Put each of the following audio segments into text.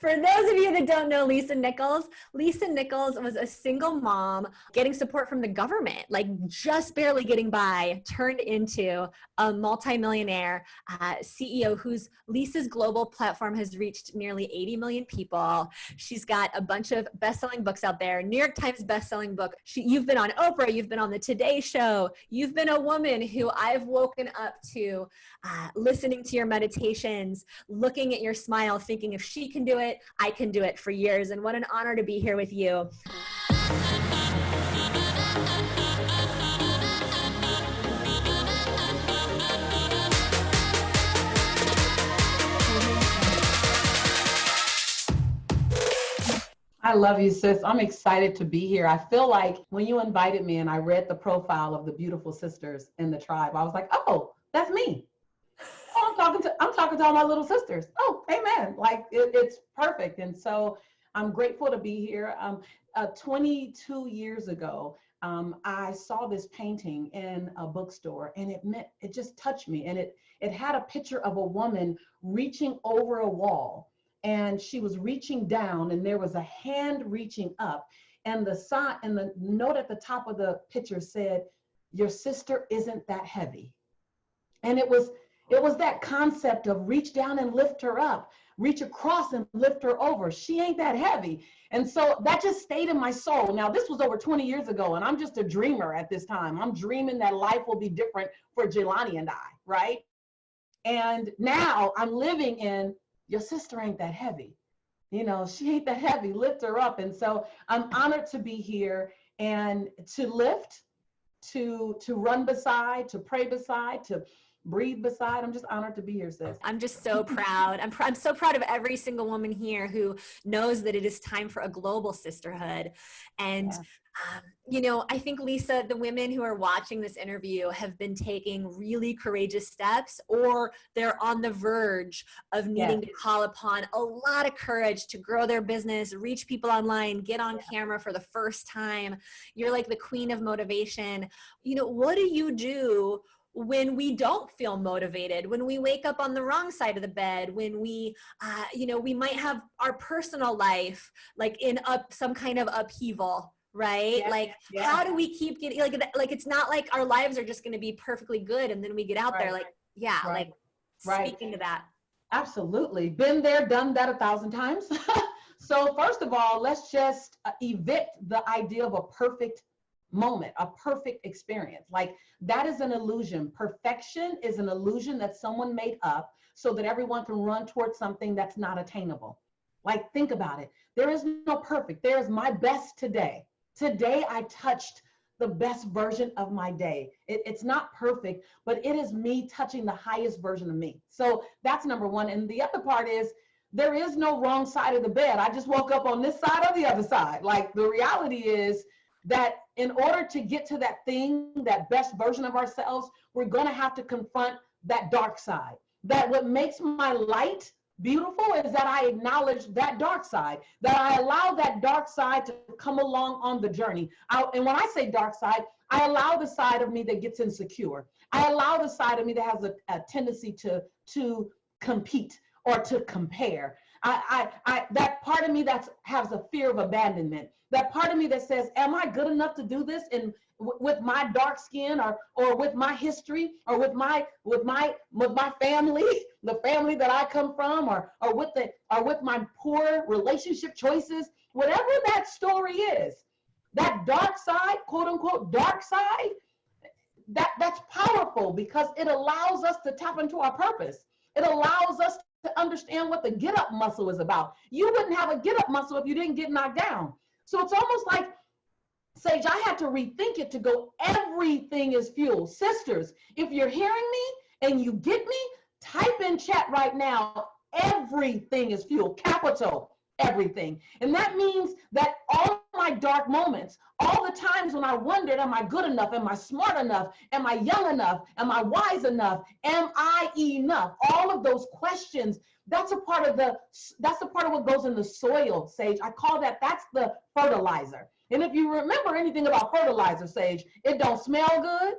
For those of you that don't know Lisa Nichols was a single mom getting support from the government, like just barely getting by, turned into a multi-millionaire CEO whose Lisa's global platform has reached nearly 80 million people. She's got a bunch of best-selling books out there, New York Times best-selling book. You've been on Oprah, you've been on the Today Show, you've been a woman who I've woken up to listening to your meditations, looking at your smile, thinking if she can do it, I can do it, for years. And what an honor to be here with you. I love you, sis. I'm excited to be here. I feel like when you invited me and I read the profile of the beautiful sisters in the tribe, I was like, oh, that's me. Oh, I'm talking to all my little sisters. Oh, amen. Like it's perfect. And so I'm grateful to be here. 22 years ago, I saw this painting in a bookstore, and it just touched me. And it had a picture of a woman reaching over a wall, and she was reaching down, and there was a hand reaching up, and the note at the top of the picture said, "Your sister isn't that heavy." And it was that concept of reach down and lift her up, reach across and lift her over. She ain't that heavy. And so that just stayed in my soul. Now, this was over 20 years ago, and I'm just a dreamer at this time. I'm dreaming that life will be different for Jelani and I, right? And now I'm living in, your sister ain't that heavy. You know, she ain't that heavy, lift her up. And so I'm honored to be here and to lift, to run beside, to pray beside, to breathe beside. I'm just honored to be here, sis. I'm just so proud. I'm so proud of every single woman here who knows that it is time for a global sisterhood. And, you know, I think, Lisa, the women who are watching this interview have been taking really courageous steps, or they're on the verge of needing to call upon a lot of courage to grow their business, reach people online, get on camera for the first time. You're like the queen of motivation. You know, what do you do when we don't feel motivated, when we wake up on the wrong side of the bed, when we, you know, we might have our personal life like in some kind of upheaval, right? How do we keep getting, like it's not like our lives are just going to be perfectly good and then we get out there, speaking to that. Absolutely. Been there, done that 1,000 times. So first of all, let's just evict the idea of a perfect moment, a perfect experience. Like, that is an illusion. Perfection is an illusion that someone made up so that everyone can run towards something that's not attainable. Like, think about it. There is no perfect. There's my best today. Today I touched the best version of my day. It's not perfect, but it is me touching the highest version of me. So that's number one. And the other part is, there is no wrong side of the bed. I just woke up on this side or the other side. Like, the reality is that in order to get to that thing, that best version of ourselves, we're going to have to confront that dark side. That what makes my light beautiful is that I acknowledge that dark side, that I allow that dark side to come along on the journey. And when I say dark side, I allow the side of me that gets insecure. I allow the side of me that has a tendency to compete or to compare. That part of me that has a fear of abandonment. That part of me that says, am I good enough to do this? And with my dark skin, or with my history, or with my family, the family that I come from, or with my poor relationship choices, whatever that story is, that dark side, quote unquote dark side, that's powerful because it allows us to tap into our purpose. It allows us to understand what the get up muscle is about. You wouldn't have a get up muscle if you didn't get knocked down. So it's almost like, Sage, I had to rethink it to go, everything is fuel. Sisters, if you're hearing me and you get me, type in chat right now, everything is fuel, capital everything. And that means that all my dark moments, all the times when I wondered, am I good enough? Am I smart enough? Am I young enough? Am I wise enough? Am I enough? All of those questions, that's a part of what goes in the soil, Sage. I call that's the fertilizer. And if you remember anything about fertilizer, Sage, it don't smell good.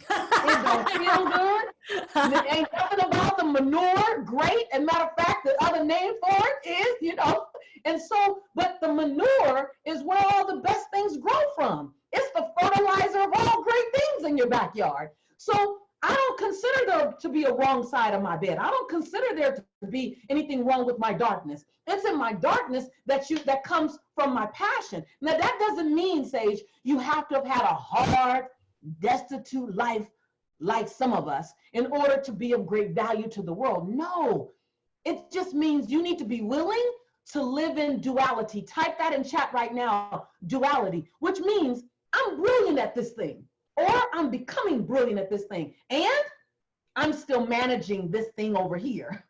It don't feel good. It ain't nothing about the manure great. And matter of fact, the other name for it is, And so, but the manure is where all the best things grow from. It's the fertilizer of all great things in your backyard. So I don't consider there to be a wrong side of my bed. I don't consider there to be anything wrong with my darkness. It's in my darkness that comes from my passion. Now that doesn't mean, Sage, you have to have had a hard, destitute life like some of us in order to be of great value to the world. No, it just means you need to be willing to live in duality. Type that in chat right now, duality, which means I'm brilliant at this thing, or I'm becoming brilliant at this thing, and I'm still managing this thing over here.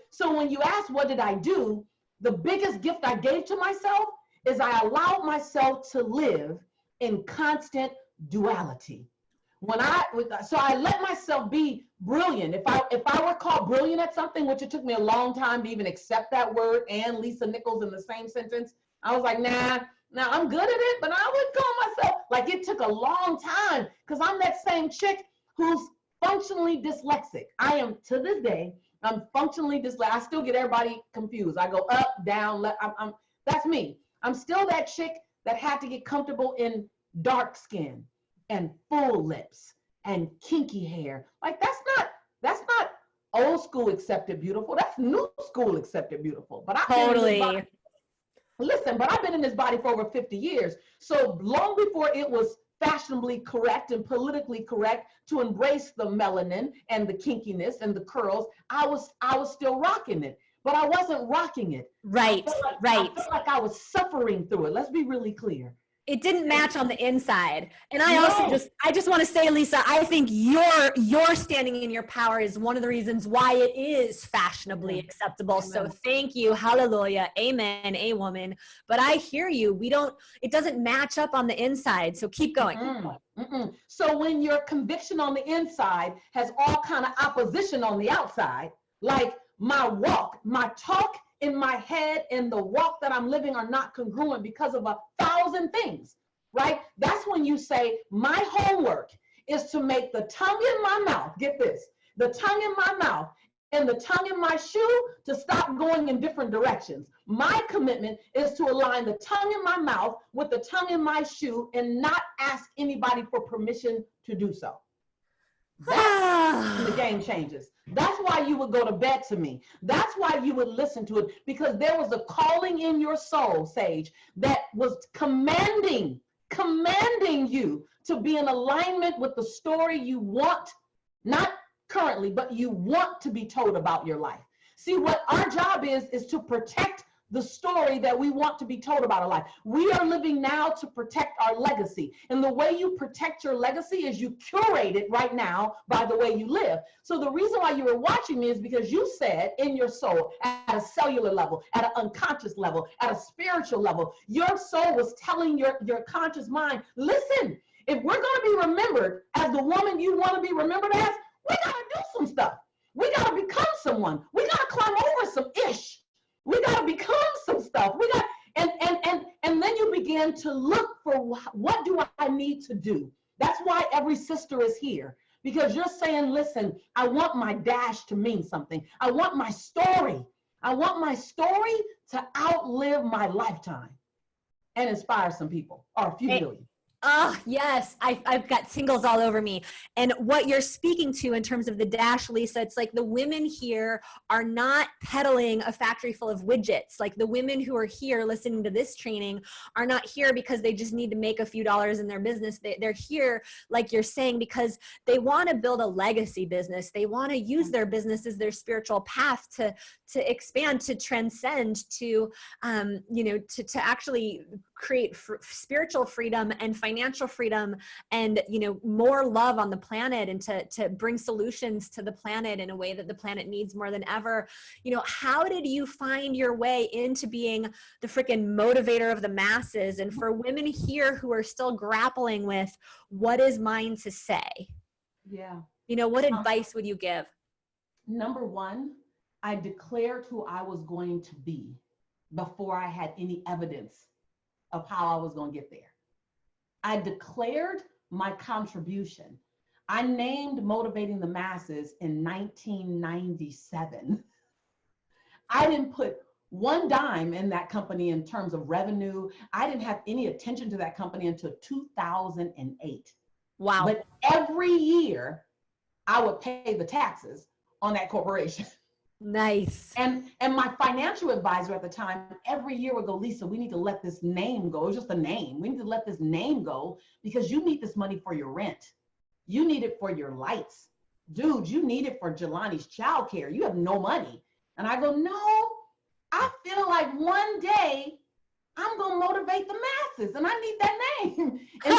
So when you ask, what did I do? The biggest gift I gave to myself is I allowed myself to live in constant duality. So I let myself be brilliant. If I were called brilliant at something, which it took me a long time to even accept that word and Lisa Nichols in the same sentence, I was like, nah, I'm good at it, but I would call myself, like it took a long time because I'm that same chick who's functionally dyslexic. I am, to this day, I'm functionally dyslexic. I still get everybody confused. I go up, down, left. That's me. I'm still that chick that had to get comfortable in dark skin and full lips and kinky hair. Like that's not old school accepted beautiful. That's new school accepted beautiful. But I've been in this body for over 50 years. So long before it was fashionably correct and politically correct to embrace the melanin and the kinkiness and the curls, I was still rocking it. But I wasn't rocking it. Right. I felt like I was suffering through it. Let's be really clear. It didn't match on the inside. And I just want to say, Lisa, I think your standing in your power is one of the reasons why it is fashionably acceptable. Amen. So thank you. Hallelujah. Amen. A woman. But I hear you. It doesn't match up on the inside. So keep going. So when your conviction on the inside has all kind of opposition on the outside, like my walk, my talk in my head and the walk that I'm living are not congruent because of 1,000 things, right? That's when you say, my homework is to make the tongue in my mouth, get this, the tongue in my mouth and the tongue in my shoe to stop going in different directions. My commitment is to align the tongue in my mouth with the tongue in my shoe and not ask anybody for permission to do so. That's when the game changes. That's why you would go to bed to me. That's why you would listen to it, because there was a calling in your soul, Sage, that was commanding you to be in alignment with the story you want, not currently, but you want to be told about your life. See, what our job is to protect the story that we want to be told about our life. We are living now to protect our legacy. And the way you protect your legacy is you curate it right now by the way you live. So the reason why you were watching me is because you said in your soul, at a cellular level, at an unconscious level, at a spiritual level, your soul was telling your conscious mind, listen, if we're going to be remembered as the woman you want to be remembered as, we got to do some stuff. We got to become someone. We got to climb over some ish. We got to become some stuff. And then you begin to look for what do I need to do? That's why every sister is here, because you're saying, listen, I want my dash to mean something. I want my story. I want my story to outlive my lifetime and inspire some people, or a few million. Oh, yes. I've got tingles all over me. And what you're speaking to in terms of the dash, Lisa, it's like the women here are not peddling a factory full of widgets. Like the women who are here listening to this training are not here because they just need to make a few dollars in their business. They're here, like you're saying, because they want to build a legacy business. They want to use their business as their spiritual path to expand, to transcend, to actually create spiritual freedom and financial freedom and, more love on the planet, and to bring solutions to the planet in a way that the planet needs more than ever. How did you find your way into being the freaking motivator of the masses? And for women here who are still grappling with what is mine to say? Yeah. What advice would you give? Number one, I declared who I was going to be before I had any evidence of how I was going to get there. I declared my contribution. I named Motivating the Masses in 1997. I didn't put one dime in that company in terms of revenue. I didn't have any attention to that company until 2008. Wow. But every year I would pay the taxes on that corporation. Nice. And my financial advisor at the time, every year would go, Lisa, we need to let this name go. It's just a name. We need to let this name go because you need this money for your rent. You need it for your lights. Dude, you need it for Jelani's childcare. You have no money. And I go, no, I feel like one day I'm going to motivate the masses and I need that name. And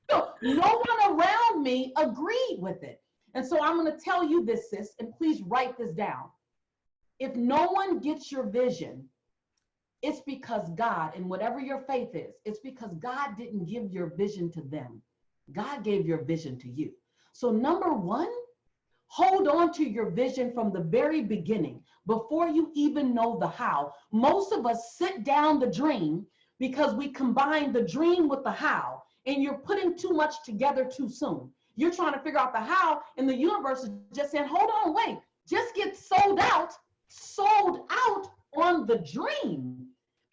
so no one around me agreed with it. And so I'm going to tell you this, sis, and please write this down. If no one gets your vision, it's because God, and whatever your faith is, it's because God didn't give your vision to them. God gave your vision to you. So number one, hold on to your vision from the very beginning before you even know the how. Most of us sit down the dream because we combine the dream with the how, and you're putting too much together too soon. You're trying to figure out the how, and the universe is just saying, hold on, wait, just get sold out on the dream.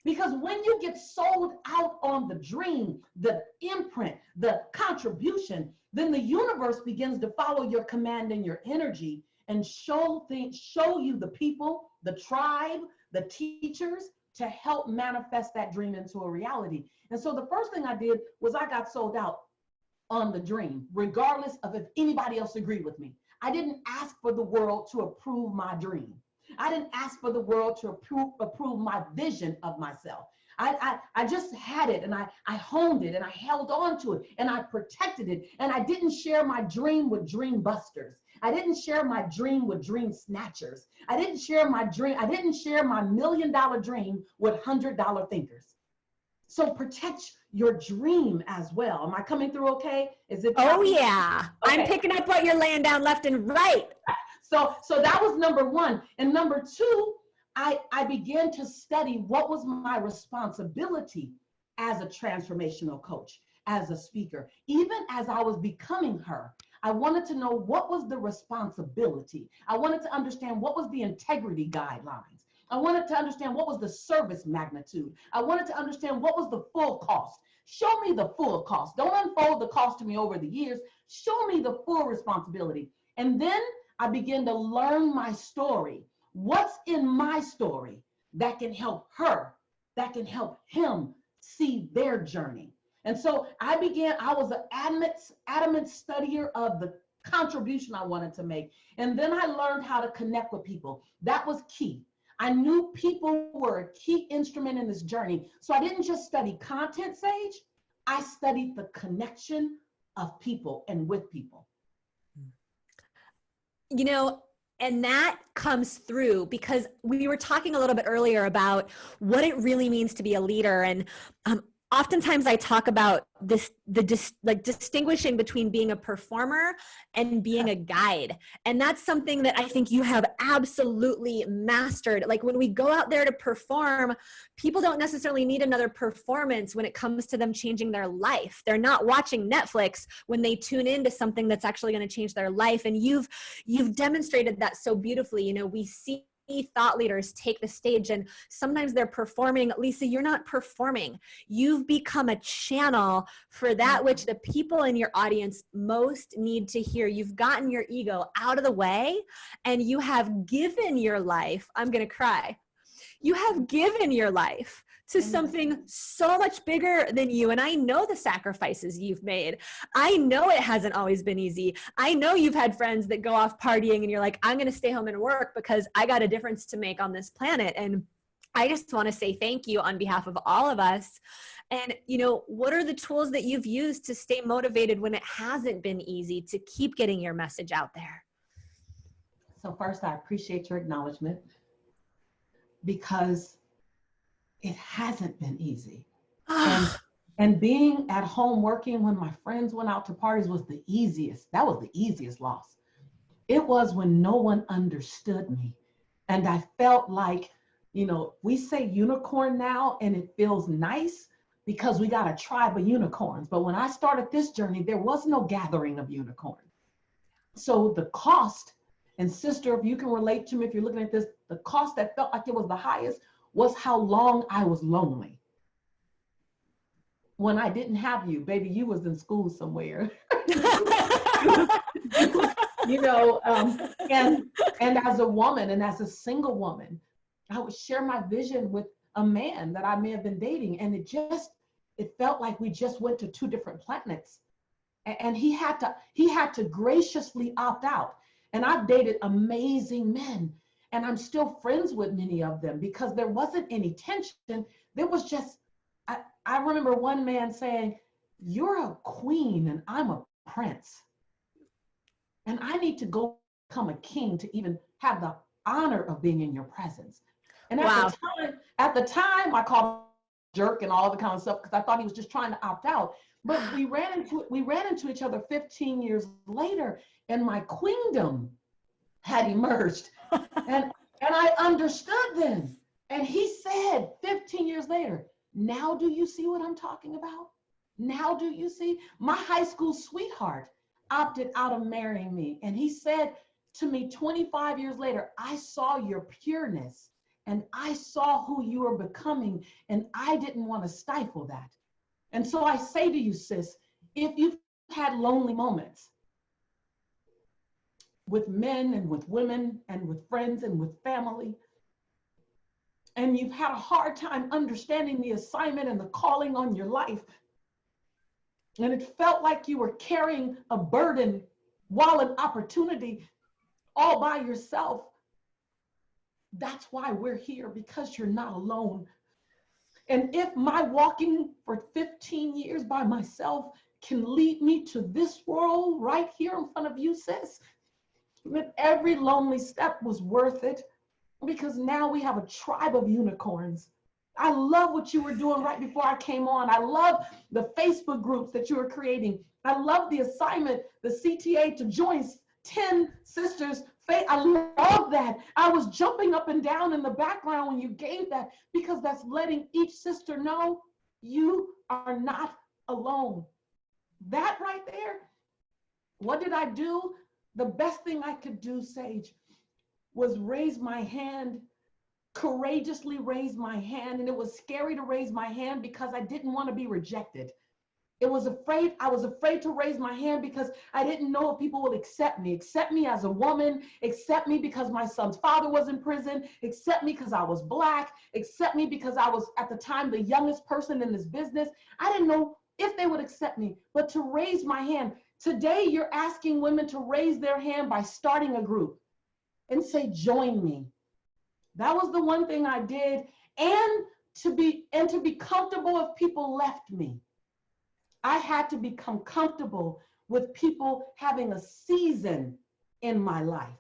Because when you get sold out on the dream, the imprint, the contribution, then the universe begins to follow your command and your energy and show you the people, the tribe, the teachers to help manifest that dream into a reality. And so the first thing I did was I got sold out on the dream, regardless of if anybody else agreed with me. I didn't ask for the world to approve my dream. I didn't ask for the world to approve my vision of myself. I just had it, and I honed it, and I held on to it, and I protected it. And I didn't share my dream with dream busters. I didn't share my dream with dream snatchers. I didn't share my dream. I didn't share my $1 million dream with $100 thinkers. So protect your dream as well. Am I coming through okay? Is it? Oh yeah. Okay. I'm picking up what you're laying down left and right. So that was number one. And number two, I began to study what was my responsibility as a transformational coach, as a speaker. Even as I was becoming her, I wanted to know what was the responsibility. I wanted to understand what was the integrity guidelines. I wanted to understand what was the service magnitude. I wanted to understand what was the full cost. Show me the full cost. Don't unfold the cost to me over the years. Show me the full responsibility. And then I began to learn my story. What's in my story that can help her, that can help him see their journey? And so I was an adamant studier of the contribution I wanted to make. And then I learned how to connect with people. That was key. I knew people were a key instrument in this journey. So I didn't just study content, Sage. I studied the connection of people and with people. You know, and that comes through because we were talking a little bit earlier about what it really means to be a leader. And oftentimes I talk about distinguishing between being a performer and being a guide. And that's something that I think you have absolutely mastered. Like when we go out there to perform, people don't necessarily need another performance when it comes to them changing their life. They're not watching Netflix when they tune into something that's actually going to change their life. And you've demonstrated that so beautifully. You know, we see thought leaders take the stage and sometimes they're performing. Lisa, you're not performing. You've become a channel for that which the people in your audience most need to hear. You've gotten your ego out of the way and you have given your life. I'm going to cry. You have given your life to something so much bigger than you. And I know the sacrifices you've made. I know it hasn't always been easy. I know you've had friends that go off partying and you're like, I'm going to stay home and work because I got a difference to make on this planet. And I just want to say thank you on behalf of all of us. And, you know, what are the tools that you've used to stay motivated when it hasn't been easy to keep getting your message out there? So first, I appreciate your acknowledgement because it hasn't been easy. and being at home working when my friends went out to parties was the easiest. That was the easiest loss. It was when no one understood me. And I felt like, you know, we say unicorn now and it feels nice because we got a tribe of unicorns. But when I started this journey, there was no gathering of unicorns. So the cost And sister, if you can relate to me, if you're looking at this, the cost that felt like it was the highest was how long I was lonely. When I didn't have you, baby, you was in school somewhere. you know, and as a woman and as a single woman, I would share my vision with a man that I may have been dating, and it felt like we just went to two different planets. And he had to graciously opt out. And I've dated amazing men, and I'm still friends with many of them because there wasn't any tension. There was just, I remember one man saying, "You're a queen and I'm a prince. And I need to go become a king to even have the honor of being in your presence." And at the time, I called him a jerk and all the kind of stuff because I thought he was just trying to opt out. But we ran into each other 15 years later, and my queendom had emerged. and I understood then. And he said 15 years later, "Now do you see what I'm talking about? Now do you see?" My high school sweetheart opted out of marrying me. And he said to me 25 years later, "I saw your pureness and I saw who you were becoming, and I didn't want to stifle that." And so I say to you, sis, if you've had lonely moments with men and with women and with friends and with family, and you've had a hard time understanding the assignment and the calling on your life, and it felt like you were carrying a burden while an opportunity all by yourself, that's why we're here, because you're not alone. And if my walking for 15 years by myself can lead me to this world right here in front of you, sis, then every lonely step was worth it, because now we have a tribe of unicorns. I love what you were doing right before I came on. I love the Facebook groups that you were creating. I love the assignment, the CTA, to join 10 sisters. I love that. I was jumping up and down in the background when you gave that, because that's letting each sister know you are not alone. That right there, what did I do? The best thing I could do, Sage, was raise my hand, courageously raise my hand. And it was scary to raise my hand because I didn't want to be rejected. I was afraid to raise my hand because I didn't know if people would accept me as a woman, accept me because my son's father was in prison, accept me because I was Black, accept me because I was at the time the youngest person in this business. I didn't know if they would accept me, but to raise my hand. Today, you're asking women to raise their hand by starting a group and say, "Join me." That was the one thing I did. And to be comfortable if people left me. I had to become comfortable with people having a season in my life.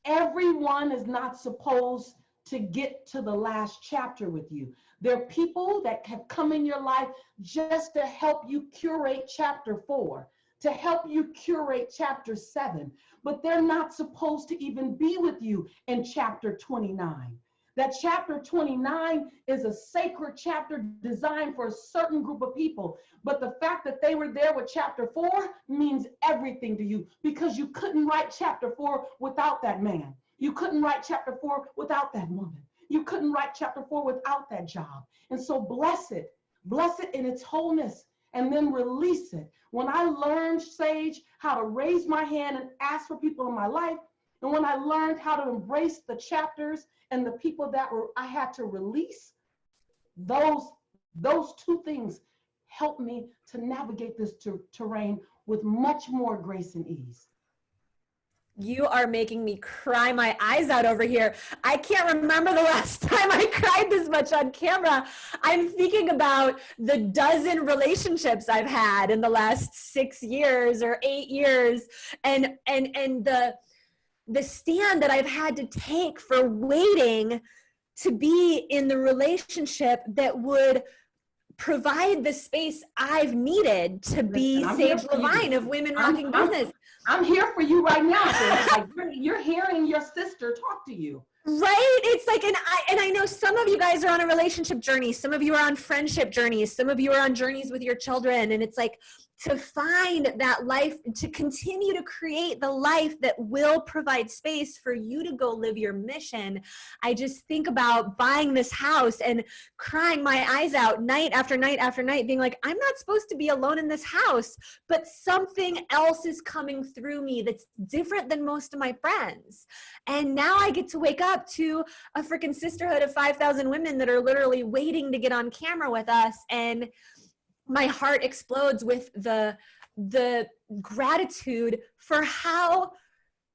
Everyone is not supposed to get to the last chapter with you. There are people that have come in your life just to help you curate chapter 4, to help you curate chapter 7, but they're not supposed to even be with you in chapter 29. That chapter 29 is a sacred chapter designed for a certain group of people. But the fact that they were there with chapter 4 means everything to you, because you couldn't write chapter 4 without that man. You couldn't write chapter 4 without that woman. You couldn't write chapter 4 without that job. And so bless it in its wholeness, and then release it. When I learned, Sage, how to raise my hand and ask for people in my life, and when I learned how to embrace the chapters and the people that I had to release, those two things helped me to navigate this terrain with much more grace and ease. You are making me cry my eyes out over here. I can't remember the last time I cried this much on camera. I'm thinking about the dozen relationships I've had in the last 6 years or 8 years, and the stand that I've had to take for waiting to be in the relationship that would provide the space I've needed to be Sage Lavine of Women Rocking Business. I'm here for you right now. Like you're hearing your sister talk to you. Right? It's like, and I know some of you guys are on a relationship journey. Some of you are on friendship journeys. Some of you are on journeys with your children. And it's like, to find that life, to continue to create the life that will provide space for you to go live your mission. I just think about buying this house and crying my eyes out night after night after night, being like, I'm not supposed to be alone in this house, but something else is coming through me that's different than most of my friends. And now I get to wake up to a freaking sisterhood of 5,000 women that are literally waiting to get on camera with us. And my heart explodes with the gratitude for how,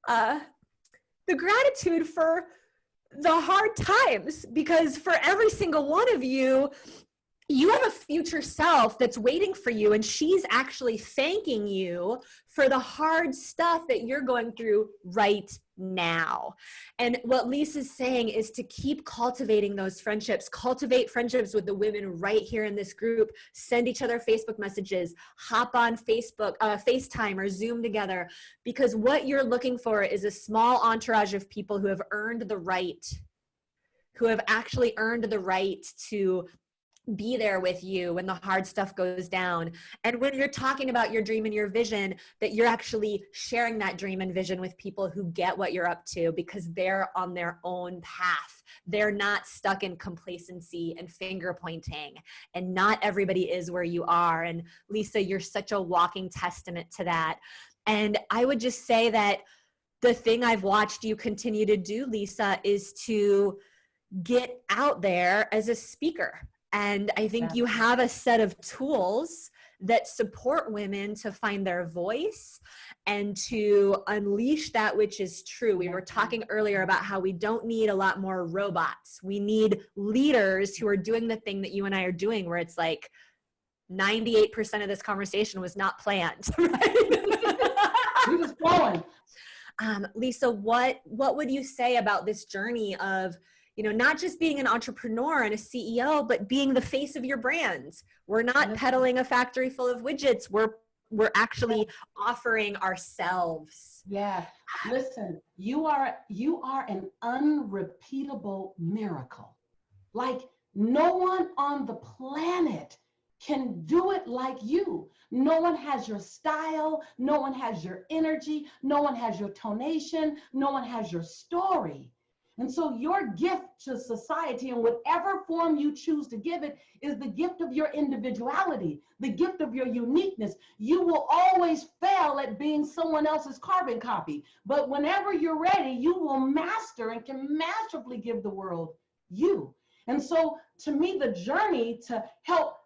the gratitude for the hard times, because for every single one of you, you have a future self that's waiting for you, and she's actually thanking you for the hard stuff that you're going through right now. And what Lisa's saying is to keep cultivating those friendships, cultivate friendships with the women right here in this group, send each other Facebook messages, hop on Facebook, FaceTime or Zoom together, because what you're looking for is a small entourage of people who have earned the right, who have actually earned the right to be there with you when the hard stuff goes down. And when you're talking about your dream and your vision, that you're actually sharing that dream and vision with people who get what you're up to, because they're on their own path. They're not stuck in complacency and finger pointing, and not everybody is where you are. And Lisa, you're such a walking testament to that. And I would just say that the thing I've watched you continue to do, Lisa, is to get out there as a speaker. And I think you have a set of tools that support women to find their voice and to unleash that which is true. We were talking earlier about how we don't need a lot more robots. We need leaders who are doing the thing that you and I are doing, where it's like 98% of this conversation was not planned, right? We just flowing. Lisa, what would you say about this journey of, you know, not just being an entrepreneur and a CEO, but being the face of your brand? We're not peddling a factory full of widgets. We're actually offering ourselves. Yeah. Listen, you are an unrepeatable miracle. Like no one on the planet can do it like you. No one has your style. No one has your energy. No one has your tonation. No one has your story. And so your gift to society, in whatever form you choose to give it, is the gift of your individuality, the gift of your uniqueness. You will always fail at being someone else's carbon copy. But whenever you're ready, you will master and can masterfully give the world you. And so to me, the journey to help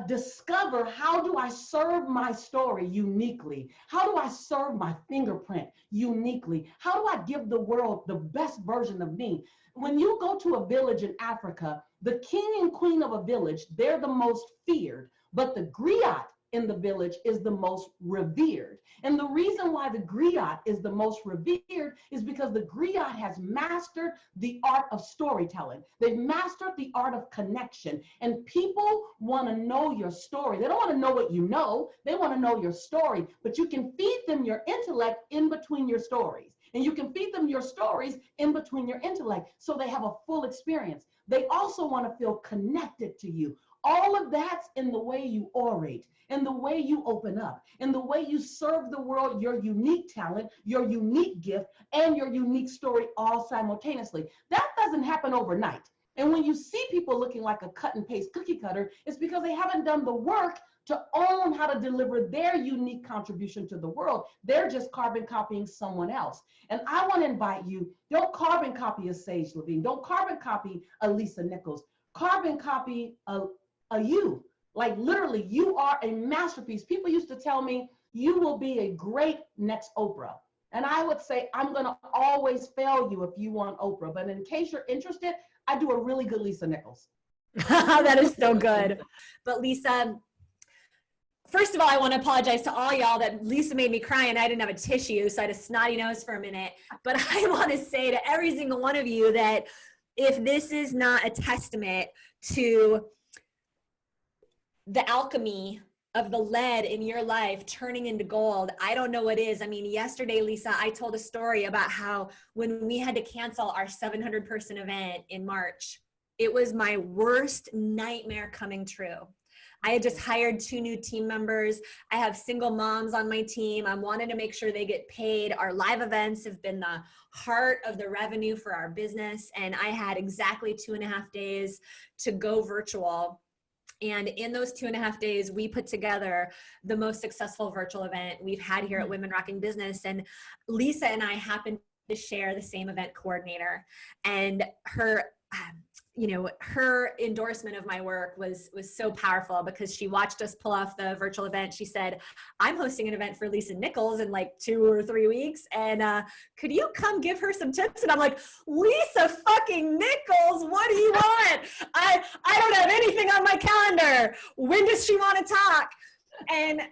discover, how do I serve my story uniquely? How do I serve my fingerprint uniquely? How do I give the world the best version of me? When you go to a village in Africa, the king and queen of a village, they're the most feared, but the griot in the village is the most revered. And the reason why the griot is the most revered is because the griot has mastered the art of storytelling. They've mastered the art of connection. And people want to know your story. They don't want to know what you know. They want to know your story. But you can feed them your intellect in between your stories. And you can feed them your stories in between your intellect, so they have a full experience. They also want to feel connected to you. All of that's in the way you orate, in the way you open up, in the way you serve the world, your unique talent, your unique gift, and your unique story all simultaneously. That doesn't happen overnight. And when you see people looking like a cut and paste cookie cutter, it's because they haven't done the work to own how to deliver their unique contribution to the world. They're just carbon copying someone else. And I want to invite you, don't carbon copy a Sage Lavine. Don't carbon copy a Lisa Nichols. Carbon copy a you. Like literally, you are a masterpiece. People used to tell me, you will be a great next Oprah. And I would say, I'm going to always fail you if you want Oprah. But in case you're interested, I do a really good Lisa Nichols. That is so good. But Lisa, first of all, I want to apologize to all y'all that Lisa made me cry and I didn't have a tissue, so I had a snotty nose for a minute. But I want to say to every single one of you that if this is not a testament to the alchemy of the lead in your life turning into gold, I don't know what is. I mean, yesterday, Lisa, I told a story about how when we had to cancel our 700-person event in March, it was my worst nightmare coming true. I had just hired 2 new team members. I have single moms on my team. I'm wanting to make sure they get paid. Our live events have been the heart of the revenue for our business. And I had exactly 2.5 days to go virtual. And in those 2.5 days, we put together the most successful virtual event we've had here at Women Rocking Business. And Lisa and I happened to share the same event coordinator, and her her endorsement of my work was so powerful because she watched us pull off the virtual event. She said, I'm hosting an event for Lisa Nichols in like 2 or 3 weeks. And could you come give her some tips? And I'm like, Lisa fucking Nichols, what do you want? I don't have anything on my calendar. When does she want to talk? And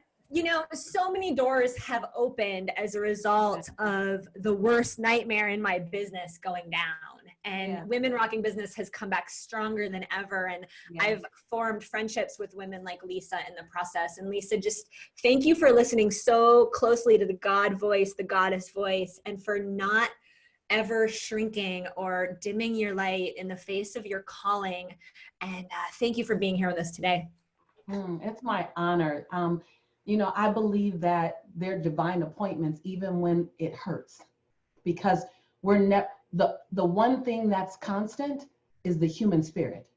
so many doors have opened as a result of the worst nightmare in my business going down. And Women Rocking Business has come back stronger than ever. And I've formed friendships with women like Lisa in the process. And Lisa, just thank you for listening so closely to the God voice, the goddess voice, and for not ever shrinking or dimming your light in the face of your calling. And thank you for being here with us today. It's my honor. I believe that they're divine appointments, even when it hurts, because the one thing that's constant is the human spirit.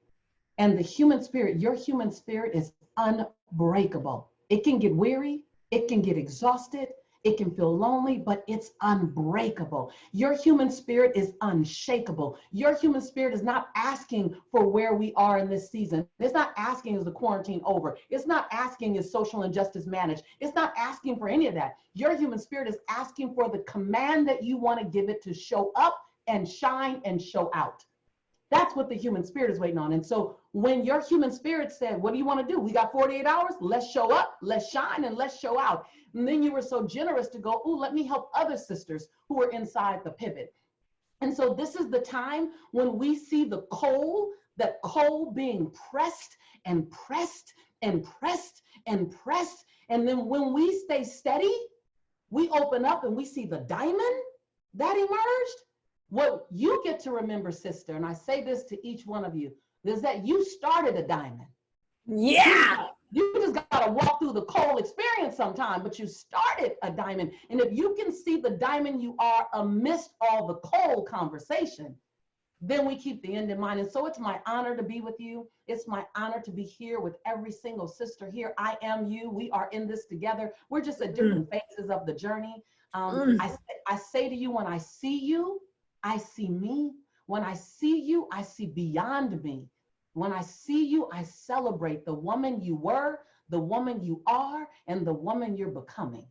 And the human spirit, your human spirit is unbreakable. It can get weary, it can get exhausted, it can feel lonely, but it's unbreakable. Your human spirit is unshakable. Your human spirit is not asking for where we are in this season. It's not asking, is the quarantine over? It's not asking, is social injustice managed? It's not asking for any of that. Your human spirit is asking for the command that you want to give it to show up and shine and show out. That's what the human spirit is waiting on. And so when your human spirit said, what do you want to do? We got 48 hours. Let's show up, let's shine, and let's show out. And then you were so generous to go, oh, let me help other sisters who are inside the pivot. And so this is the time when we see the coal, that coal being pressed and pressed and pressed and pressed. And then when we stay steady, we open up and we see the diamond that emerged. What you get to remember, sister, and I say this to each one of you, is that you started a diamond. Yeah. You just got to walk through the coal experience sometime, but you started a diamond. And if you can see the diamond you are amidst all the coal conversation, then we keep the end in mind. And so it's my honor to be with you. It's my honor to be here with every single sister here. I am you. We are in this together. We're just at different phases of the journey. I say to you, when I see you, I see me. When I see you, I see beyond me. When I see you, I celebrate the woman you were, the woman you are, and the woman you're becoming.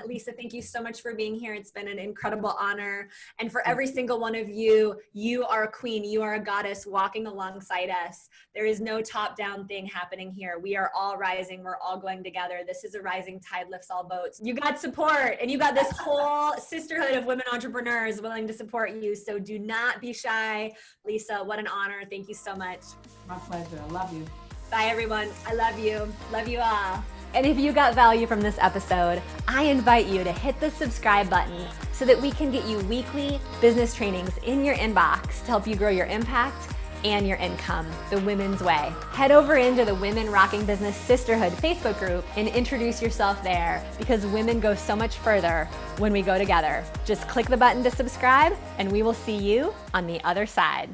Lisa, thank you so much for being here. It's been an incredible honor. And for every single one of you, you are a queen. You are a goddess walking alongside us. There is no top-down thing happening here. We are all rising. We're all going together. This is a rising tide lifts all boats. You got support, and you got this whole sisterhood of women entrepreneurs willing to support you. So do not be shy. Lisa, what an honor. Thank you so much. My pleasure. I love you. Bye, everyone. I love you. Love you all. And if you got value from this episode, I invite you to hit the subscribe button so that we can get you weekly business trainings in your inbox to help you grow your impact and your income the women's way. Head over into the Women Rocking Business Sisterhood Facebook group and introduce yourself there, because women go so much further when we go together. Just click the button to subscribe, and we will see you on the other side.